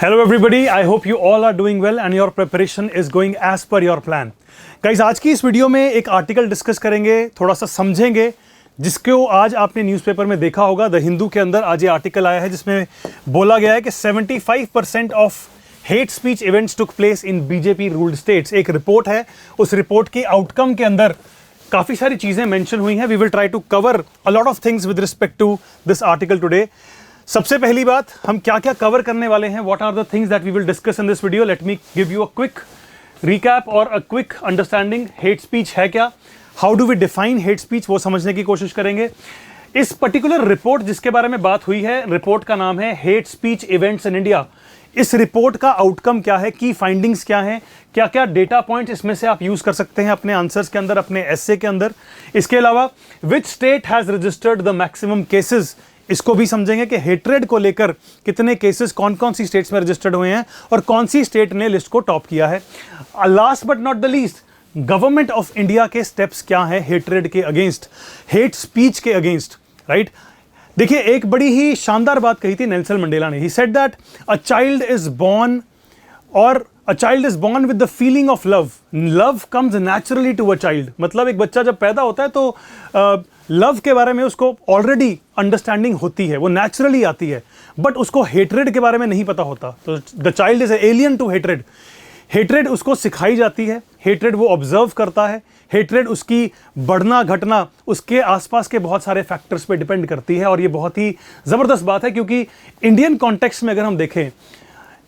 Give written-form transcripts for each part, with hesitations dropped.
Hello everybody, I hope you all are doing well and your preparation is going as per your plan. Guys, आज की इस video में एक article discuss करेंगे, थोड़ा सा समझेंगे, जिसको आज आपने न्यूज़पेपर में देखा होगा। द हिंदू के अंदर आज ये आर्टिकल आया है जिसमें बोला गया है कि 75% of hate speech events took place in BJP ruled states. एक रिपोर्ट है, उस रिपोर्ट की आउटकम के अंदर काफ़ी सारी चीज़ें मेंशन हुई हैं। We will try to cover a lot of things with respect to this article today. सबसे पहली बात, हम क्या क्या कवर करने वाले हैं, what are the things that we will discuss in this video. Let me give you a quick recap और a quick understanding. Hate speech है क्या, how do we define hate speech, वो समझने की कोशिश करेंगे। इस पर्टिकुलर रिपोर्ट जिसके बारे में बात हुई है, रिपोर्ट का नाम है hate speech events in India. इस रिपोर्ट का आउटकम क्या है, की फाइंडिंग्स क्या है, क्या क्या डेटा पॉइंट्स इसमें से आप यूज कर सकते हैं अपने आंसर्स के अंदर, अपने एस्से के अंदर। इसके अलावा which state has registered the maximum cases, इसको भी समझेंगे कि हेट्रेड को लेकर कितने केसेस कौन कौन सी स्टेट्स में रजिस्टर्ड हुए हैं और कौन सी स्टेट ने लिस्ट को टॉप किया है। Last but not the least, government of India के स्टेप्स क्या हैं हेट्रेड के अगेंस्ट, हेट स्पीच के अगेंस्ट, राइट। देखिए, एक बड़ी ही शानदार बात कही थी नेल्सन मंडेला ने। He said that a child is born with the feeling of love, love comes naturally to a child. मतलब एक बच्चा जब पैदा होता है तो लव के बारे में उसको ऑलरेडी अंडरस्टैंडिंग होती है, वो नेचुरली आती है, बट उसको हेट्रेड के बारे में नहीं पता होता। तो the child is alien to hatred. Hatred उसको सिखाई जाती है, हेट्रेड वो ऑब्जर्व करता है, हेट्रेड उसकी बढ़ना घटना उसके आसपास के बहुत सारे फैक्टर्स पे डिपेंड करती है। और ये बहुत ही ज़बरदस्त बात है क्योंकि इंडियन कॉन्टेक्स्ट में अगर हम देखें,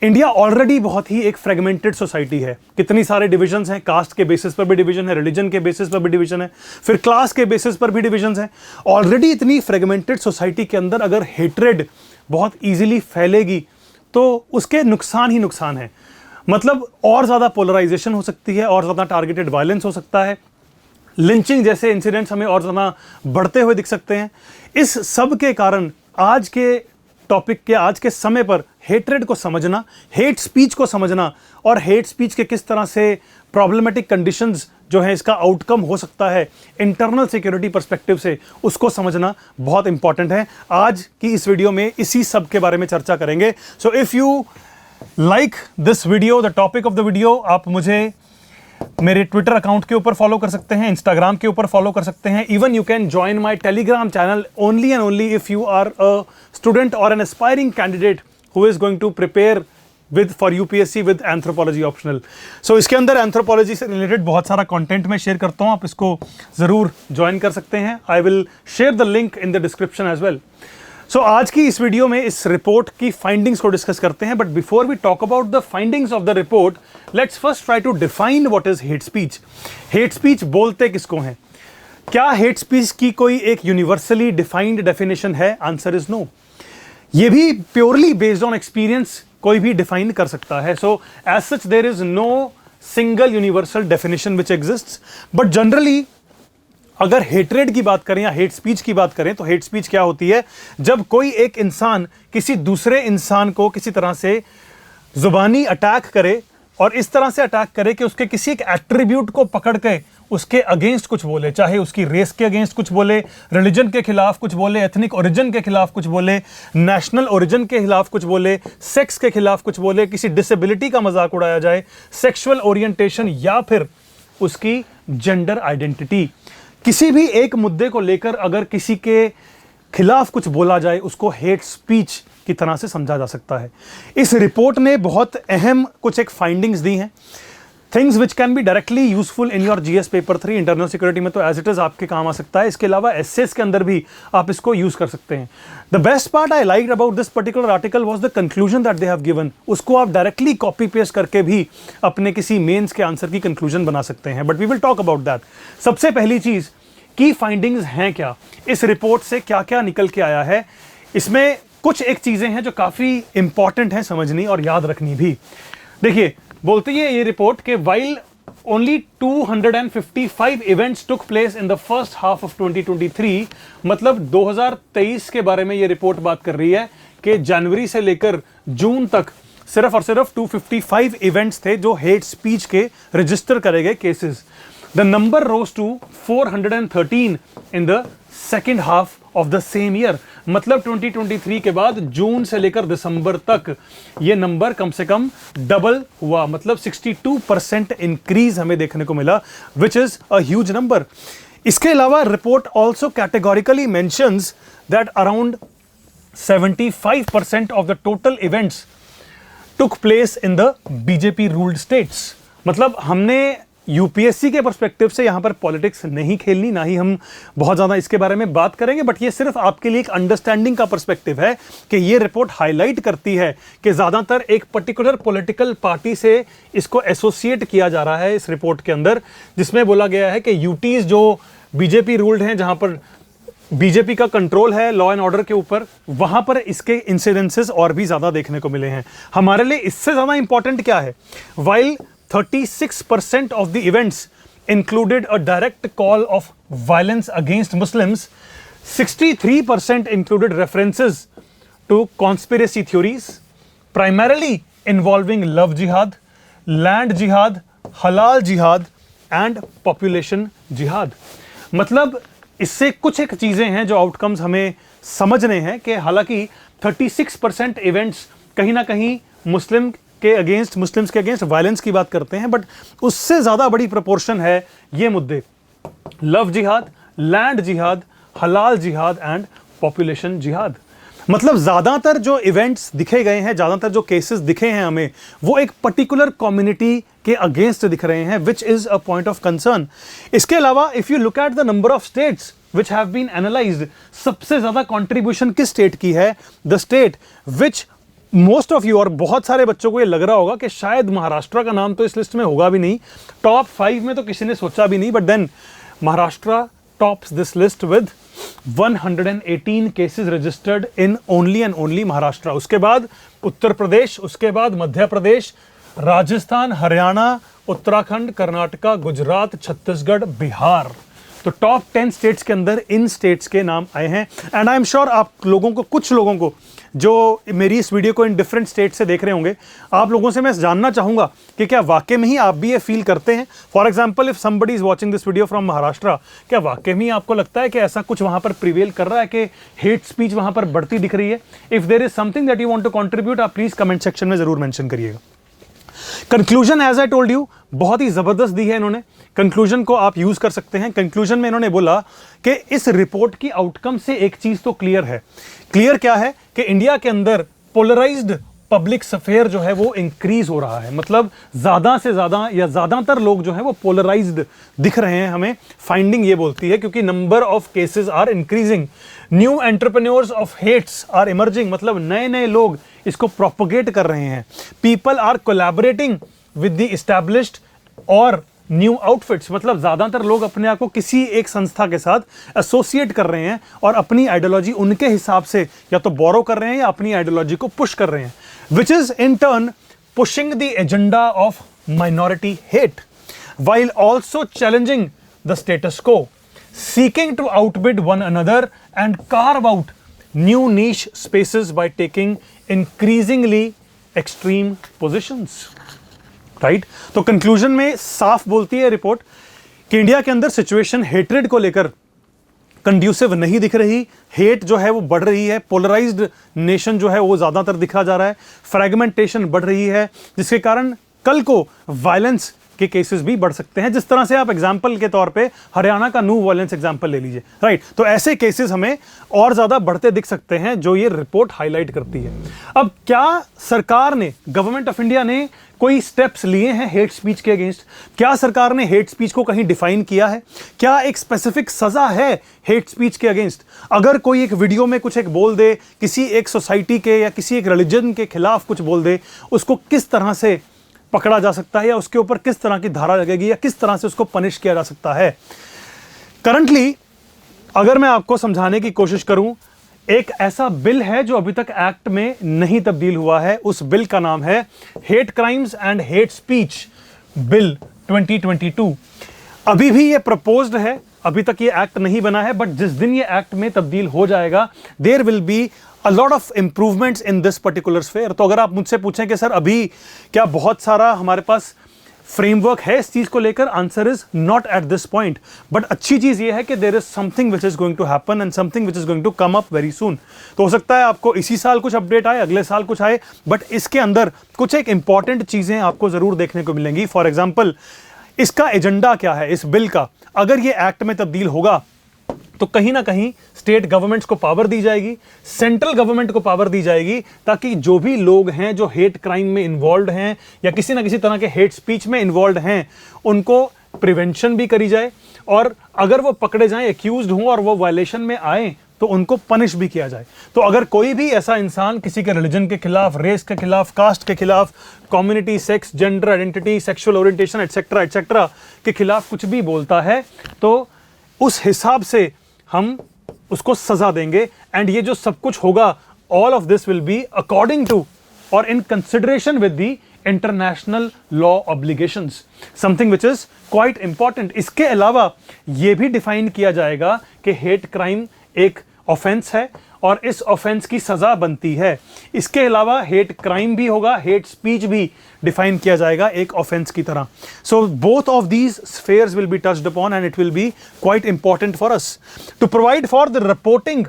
इंडिया ऑलरेडी बहुत ही एक फ्रेगमेंटेड सोसाइटी है। कितनी सारे डिविजन्स हैं, कास्ट के बेसिस पर भी डिवीजन है, रिलीजन के बेसिस पर भी डिवीजन है, फिर क्लास के बेसिस पर भी डिविजन्स हैं। ऑलरेडी इतनी फ्रेगमेंटेड सोसाइटी के अंदर अगर हेट्रेड बहुत ईजिली फैलेगी तो उसके नुकसान ही नुकसान है। मतलब और ज़्यादा पोलराइजेशन हो सकती है, और ज़्यादा टारगेटेड वायलेंस हो सकता है, लिंचिंग जैसे इंसिडेंट्स हमें और ज़्यादा बढ़ते हुए दिख सकते हैं। इस सब के कारण आज के टॉपिक के, आज के समय पर हेट्रेड को समझना, हेट स्पीच को समझना और हेट स्पीच के किस तरह से प्रॉब्लमेटिक कंडीशंस जो है इसका आउटकम हो सकता है इंटरनल सिक्योरिटी पर्सपेक्टिव से, उसको समझना बहुत इंपॉर्टेंट है। आज की इस वीडियो में इसी सब के बारे में चर्चा करेंगे। So if you like this video, the topic of the video, आप मुझे मेरे ट्विटर अकाउंट के ऊपर फॉलो कर सकते हैं, इंस्टाग्राम के ऊपर फॉलो कर सकते हैं। Even you can join my Telegram channel only and only if you are a student और an aspiring candidate who is going to prepare with for UPSC with anthropology optional. So इसके अंदर anthropology से related बहुत सारा content मैं share करता हूँ, आप इसको ज़रूर ज्वाइन कर सकते हैं। I will share the link in the description as well. So आज की इस वीडियो में इस रिपोर्ट की फाइंडिंग्स को डिस्कस करते हैं, but before we talk about the findings of the report, let's first try to define what is hate speech. Hate speech बोलते किसको हैं? क्या हेट स्पीच की कोई एक यूनिवर्सली डिफाइंड डेफिनेशन है? Answer is no. ये भी प्योरली बेस्ड ऑन एक्सपीरियंस कोई भी डिफाइन कर सकता है। So as such there is no single universal definition which exists, but generally अगर हेट्रेड की बात करें या हेट स्पीच की बात करें तो हेट स्पीच क्या होती है? जब कोई एक इंसान किसी दूसरे इंसान को किसी तरह से जुबानी अटैक करे, और इस तरह से अटैक करे कि उसके किसी एक एट्रीब्यूट को पकड़ के उसके अगेंस्ट कुछ बोले, चाहे उसकी रेस के अगेंस्ट कुछ बोले, रिलीजन के खिलाफ कुछ बोले, एथनिक ओरिजिन के खिलाफ कुछ बोले, नेशनल ओरिजिन के खिलाफ कुछ बोले, सेक्स के खिलाफ कुछ बोले, किसी डिसेबिलिटी का मजाक उड़ाया जाए, सेक्सुअल ओरिएंटेशन या फिर उसकी जेंडर आइडेंटिटी, किसी भी एक मुद्दे को लेकर अगर किसी के खिलाफ कुछ बोला जाए, उसको हेट स्पीच की तरह से समझा जा सकता है। इस रिपोर्ट ने बहुत अहम कुछ एक फाइंडिंग्स दी हैं, things which can be directly useful in your GS paper 3 internal security में तो एज इट इज आपके काम आ सकता है। इसके अलावा एसेस के अंदर भी आप इसको यूज कर सकते हैं। The best part I like about this particular article was the conclusion that they have given. उसको आप डायरेक्टली कॉपी पेस्ट करके भी अपने किसी मेंस के आंसर की कंक्लूजन बना सकते हैं, but we will talk about that. सबसे पहली चीज, की फाइंडिंग्स हैं क्या, इस रिपोर्ट से क्या क्या निकल के आया है। इसमें कुछ एक चीजें हैं जो काफी इंपॉर्टेंट हैं समझनी और याद रखनी भी। देखिए, बोलती है ये रिपोर्ट के while only 255 events took place in the first half of 2023, मतलब 2023 के बारे में ये रिपोर्ट बात कर रही है कि जनवरी से लेकर जून तक सिर्फ और सिर्फ 255 इवेंट्स थे जो हेट स्पीच के रजिस्टर करे गए cases. The number rose to 413 in the second half of the same year. मतलब 2023 के बाद जून से लेकर दिसंबर तक ये नंबर कम से कम डबल हुआ, मतलब 62% इंक्रीज हमें देखने को मिला, विच इज अ ह्यूज नंबर। इसके अलावा report also categorically mentions that around 75% of the total events took place in the BJP ruled states. मतलब हमने यूपीएससी के पर्सपेक्टिव से यहां पर पॉलिटिक्स नहीं खेलनी, ना ही हम बहुत ज़्यादा इसके बारे में बात करेंगे, बट ये सिर्फ आपके लिए एक अंडरस्टैंडिंग का पर्सपेक्टिव है कि ये रिपोर्ट हाईलाइट करती है कि ज़्यादातर एक पर्टिकुलर पॉलिटिकल पार्टी से इसको एसोसिएट किया जा रहा है इस रिपोर्ट के अंदर, जिसमें बोला गया है कि यूटीज जो बीजेपी रूल्ड हैं, जहां पर बीजेपी का कंट्रोल है लॉ एंड ऑर्डर के ऊपर, वहां पर इसके इंसिडेंसेस और भी ज्यादा देखने को मिले हैं। हमारे लिए इससे ज्यादा इंपॉर्टेंट क्या है, while 36% of the events included a direct call of violence against Muslims, 63% included references to conspiracy theories, primarily involving love jihad, land jihad, halal jihad and population jihad। मतलब इससे कुछ एक चीजें हैं जो आउटकम्स हमें समझने हैं कि हालांकि 36% इवेंट्स कहीं ना कहीं मुस्लिम्स के अगेंस्ट वायलेंस की बात करते हैं, बट उससे ज्यादा बड़ी प्रोपोर्शन है ये मुद्दे लव जिहाद, लैंड जिहाद, हलाल जिहाद एंड पॉपुलेशन जिहाद। मतलब ज्यादातर जो इवेंट्स दिखे गए हैं, ज्यादातर जो केसेस दिखे हैं हमें, वो एक पर्टिकुलर कम्युनिटी के अगेंस्ट दिख रहे हैं, which is a point of concern. इसके अलावा if you look at the number of states which have been analysed, सबसे ज्यादा कंट्रीब्यूशन किस स्टेट की है? The state which most of you, और बहुत सारे बच्चों को ये लग रहा होगा कि शायद महाराष्ट्र का नाम तो इस लिस्ट में होगा भी नहीं, टॉप 5 में तो किसी ने सोचा भी नहीं, but then Maharashtra tops this list with 118 cases registered in only and only Maharashtra. उसके बाद उत्तर प्रदेश, उसके बाद मध्य प्रदेश, राजस्थान, हरियाणा, उत्तराखंड, कर्नाटका, गुजरात, छत्तीसगढ़, बिहार। तो टॉप 10 स्टेट्स के अंदर इन स्टेट्स के नाम आए हैं। एंड आई एम श्योर आप लोगों को, कुछ लोगों को जो मेरी इस वीडियो को इन डिफरेंट स्टेट से देख रहे होंगे, आप लोगों से मैं जानना चाहूंगा कि क्या वाकई में ही आप भी ये फील करते हैं? For example, if somebody is watching this video from Maharashtra, क्या वाकई में आपको लगता है कि ऐसा कुछ वहां पर प्रिवेल कर रहा है, कि हेट स्पीच वहां पर बढ़ती दिख रही है? If there is something that you want to contribute, आप प्लीज कमेंट सेक्शन में जरूर मेंशन करिएगा। Conclusion, as I told you, बहुत ही जबरदस्त दी है इन्होंने। कंक्लूजन को आप यूज कर सकते हैं। कंक्लूजन में इन्होंने बोला कि इस रिपोर्ट की आउटकम से एक चीज तो क्लियर है। क्लियर क्या है? कि इंडिया के अंदर पोलराइज्ड पब्लिक स्फेयर जो है वो इंक्रीज हो रहा है। मतलब ज्यादा से ज्यादा या ज्यादातर लोग जो है वो पोलराइज्ड दिख रहे हैं हमें, फाइंडिंग ये बोलती है, क्योंकि number of cases are increasing, new entrepreneurs of hates are emerging, मतलब नए नए लोग इसको प्रोपोगेट कर रहे हैं। People are collaborating with the established और न्यू आउटफिट्स, मतलब ज्यादातर लोग अपने आप को किसी एक संस्था के साथ एसोसिएट कर रहे हैं और अपनी आइडियोलॉजी उनके हिसाब से या तो बोरो कर रहे हैं या अपनी आइडियोलॉजी को पुश कर रहे हैं, which is in turn pushing the agenda of minority hate while also challenging the status quo, seeking to outbid one another and carve out new niche spaces by taking increasingly extreme positions. Right? तो conclusion में साफ बोलती है report कि India के अंदर situation hatred को लेकर कंड्यूसिव नहीं दिख रही। हेट जो है वो बढ़ रही है, पोलराइज्ड नेशन जो है वो ज्यादातर दिखा जा रहा है, फ्रैगमेंटेशन बढ़ रही है, जिसके कारण कल को वायलेंस के केसेस भी बढ़ सकते हैं। जिस तरह से आप एग्जाम्पल के तौर पे हरियाणा का न्यू वायलेंस एग्जाम्पल ले लीजिए, राइट? तो ऐसे केसेस हमें और ज्यादा बढ़ते दिख सकते हैं, जो ये रिपोर्ट हाईलाइट करती है। अब क्या सरकार ने, गवर्नमेंट ऑफ इंडिया ने कोई स्टेप्स लिए हैं हेट स्पीच के अगेंस्ट? क्या सरकार ने हेट स्पीच को कहीं डिफाइन किया है? क्या एक स्पेसिफिक सजा है हेट स्पीच के अगेंस्ट? अगर कोई एक वीडियो में कुछ एक बोल दे, किसी एक सोसाइटी के या किसी एक रिलीजन के खिलाफ कुछ बोल दे, उसको किस तरह से पकड़ा जा सकता है, या उसके ऊपर किस तरह की धारा लगेगी, या किस तरह से उसको पनिश किया जा सकता है? करंटली अगर मैं आपको समझाने की कोशिश करूं, एक ऐसा बिल है जो अभी तक एक्ट में नहीं तब्दील हुआ है। उस बिल का नाम है hate crimes and hate speech bill 2022। अभी भी ये प्रपोज्ड है, अभी तक ये एक्ट नहीं बना है, बट जिस दिन ये एक्ट में तब्दील हो जाएगा, there will be a lot of improvements in this particular sphere। तो अगर आप मुझसे पूछें कि सर अभी क्या बहुत सारा हमारे पास फ्रेमवर्क है इस चीज को लेकर? Answer is not at this point. But अच्छी चीज ये है कि there is something which is going to happen and something which is going to come up very soon. तो हो सकता है आपको इसी साल कुछ अपडेट आए, अगले साल कुछ आए, बट इसके अंदर कुछ एक इंपॉर्टेंट चीजें आपको जरूर देखने को मिलेंगी। फॉर एग्जाम्पल, इसका एजेंडा क्या है इस बिल का? अगर ये एक्ट में तब्दील होगा तो कहीं ना कहीं स्टेट गवर्नमेंट्स को पावर दी जाएगी, सेंट्रल गवर्नमेंट को पावर दी जाएगी, ताकि जो भी लोग हैं जो हेट क्राइम में इन्वॉल्व हैं या किसी ना किसी तरह के हेट स्पीच में इन्वॉल्व हैं, उनको प्रिवेंशन भी करी जाए, और अगर वो पकड़े जाएं, एक्यूज्ड हों और वो वायलेशन में आए तो उनको पनिश भी किया जाए। तो अगर कोई भी ऐसा इंसान किसी के रिलीजन के खिलाफ, रेस के खिलाफ, कास्ट के खिलाफ, community, sex, gender identity, sexual orientation etcetera etcetera के खिलाफ कुछ भी बोलता है, तो उस हिसाब से हम उसको सजा देंगे। एंड ये जो सब कुछ होगा, all of this will be according to और in consideration with the international law obligations, something which is quite important. इसके अलावा यह भी डिफाइन किया जाएगा कि हेट क्राइम एक ऑफेंस है और इस ऑफेंस की सजा बनती है। इसके अलावा हेट क्राइम भी होगा, हेट स्पीच भी डिफाइन किया जाएगा एक ऑफेंस की तरह। So both of these spheres will be touched upon and it will be quite important for us to provide for the reporting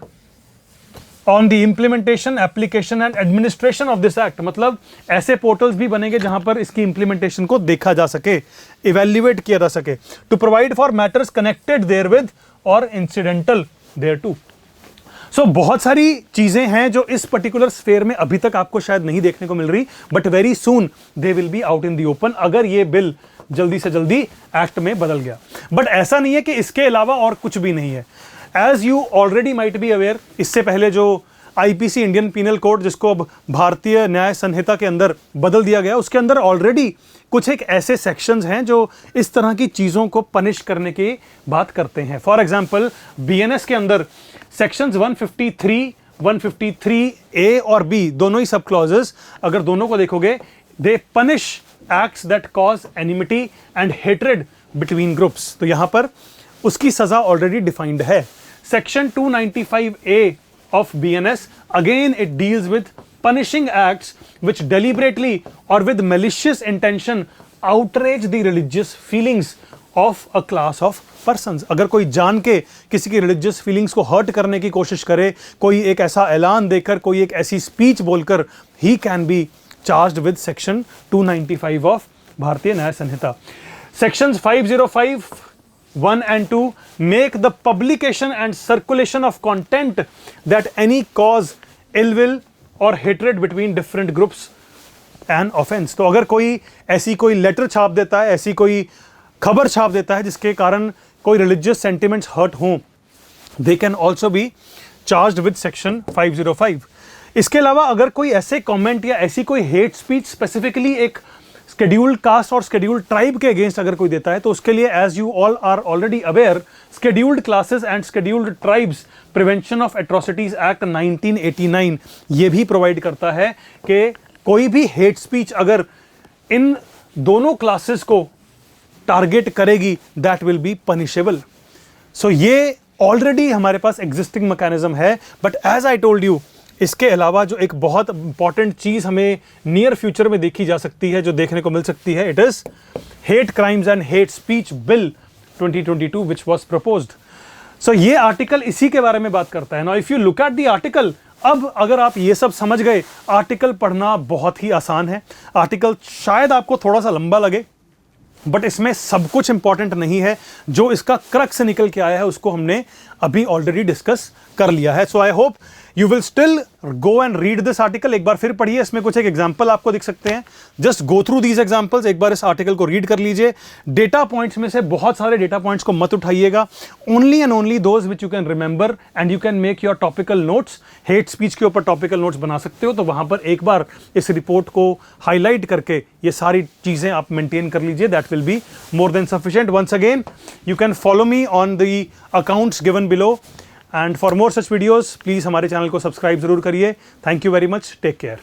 on the implementation, application and administration of this act. मतलब ऐसे portals भी बनेंगे जहां पर इसकी implementation को देखा जा सके, इवेल्युएट किया जा सके। To provide for matters connected therewith और इंसिडेंटल देयर टू। सो बहुत सारी चीजें हैं जो इस पर्टिकुलर स्फेयर में अभी तक आपको शायद नहीं देखने को मिल रही, but very soon they will be out in the open, अगर ये बिल जल्दी से जल्दी एक्ट में बदल गया। बट ऐसा नहीं है कि इसके अलावा और कुछ भी नहीं है। As you already might be aware, इससे पहले जो आईपीसी, इंडियन पीनल कोड, जिसको अब भारतीय न्याय संहिता के अंदर बदल दिया गया, उसके अंदर ऑलरेडी कुछ एक ऐसे सेक्शंस हैं जो इस तरह की चीज़ों को पनिश करने की बात करते हैं। फॉर एग्जांपल, बीएनएस के अंदर सेक्शंस 153, 153 ए और बी, दोनों ही सब क्लॉजेस, अगर दोनों को देखोगे, they punish acts that cause enmity and hatred between groups. तो यहां पर उसकी सजा ऑलरेडी डिफाइंड है। Section 295 A of BNS, again it deals with punishing acts which deliberately or with malicious intention outrage the religious feelings of a class of persons। अगर कोई जान के किसी की religious feelings को hurt करने की कोशिश करे, कोई एक ऐसा ऐलान देकर, कोई एक ऐसी speech बोलकर, he can be charged with section 295 of भारतीय न्याय संहिता। Sections 505 1 and 2 make the publication and circulation of content that any cause ill will or hatred between different groups an offense। तो अगर कोई ऐसी कोई लेटर छाप देता है, ऐसी कोई खबर छाप देता है जिसके कारण कोई रिलीजियस सेंटिमेंट्स हर्ट हों, they can also be charged with section 505। इसके अलावा अगर कोई ऐसे कमेंट या ऐसी कोई हेट स्पीच स्पेसिफिकली एक शेड्यूल्ड कास्ट और शेड्यूल्ड ट्राइब के अगेंस्ट अगर कोई देता है, तो उसके लिए, as you all are already aware, scheduled classes and scheduled tribes prevention of atrocities act 1989 ये भी प्रोवाइड करता है कि कोई भी हेट स्पीच अगर इन दोनों क्लासेस को टारगेट करेगी, that will be punishable. So ये ऑलरेडी हमारे पास एग्जिस्टिंग मैकेनिज्म है। But as I told you, इसके अलावा जो एक बहुत इंपॉर्टेंट चीज़ हमें नियर फ्यूचर में देखी जा सकती है, जो देखने को मिल सकती है, it is hate crimes and hate speech bill 2022 which was proposed. So ये आर्टिकल इसी के बारे में बात करता है। Now if you look at the article, अब अगर आप ये सब समझ गए, आर्टिकल पढ़ना बहुत ही आसान है। आर्टिकल शायद आपको थोड़ा सा लंबा लगे, बट इसमें सब कुछ इंपॉर्टेंट नहीं है। जो इसका क्रक्स से निकल के आया है उसको हमने अभी ऑलरेडी डिस्कस कर लिया है। So I hope you will still go and read this article. एक बार फिर पढ़िए, इसमें कुछ एक एग्जाम्पल आपको दिख सकते हैं। Just go through these examples, एक बार इस आर्टिकल को रीड कर लीजिए। डेटा पॉइंट्स में से बहुत सारे डेटा पॉइंट्स को मत उठाइएगा, only and only those which you can remember and you can make your topical notes. Hate speech के ऊपर टॉपिकल नोट्स बना सकते हो, तो वहां पर एक बार इस रिपोर्ट को हाईलाइट करके ये सारी चीजें आप मेंटेन कर लीजिए। That will B more than sufficient. Once again, you can follow me on the accounts given below, and for more such videos, please हमारे चैनल को सब्सक्राइब जरूर करिए। Thank you very much. Take care.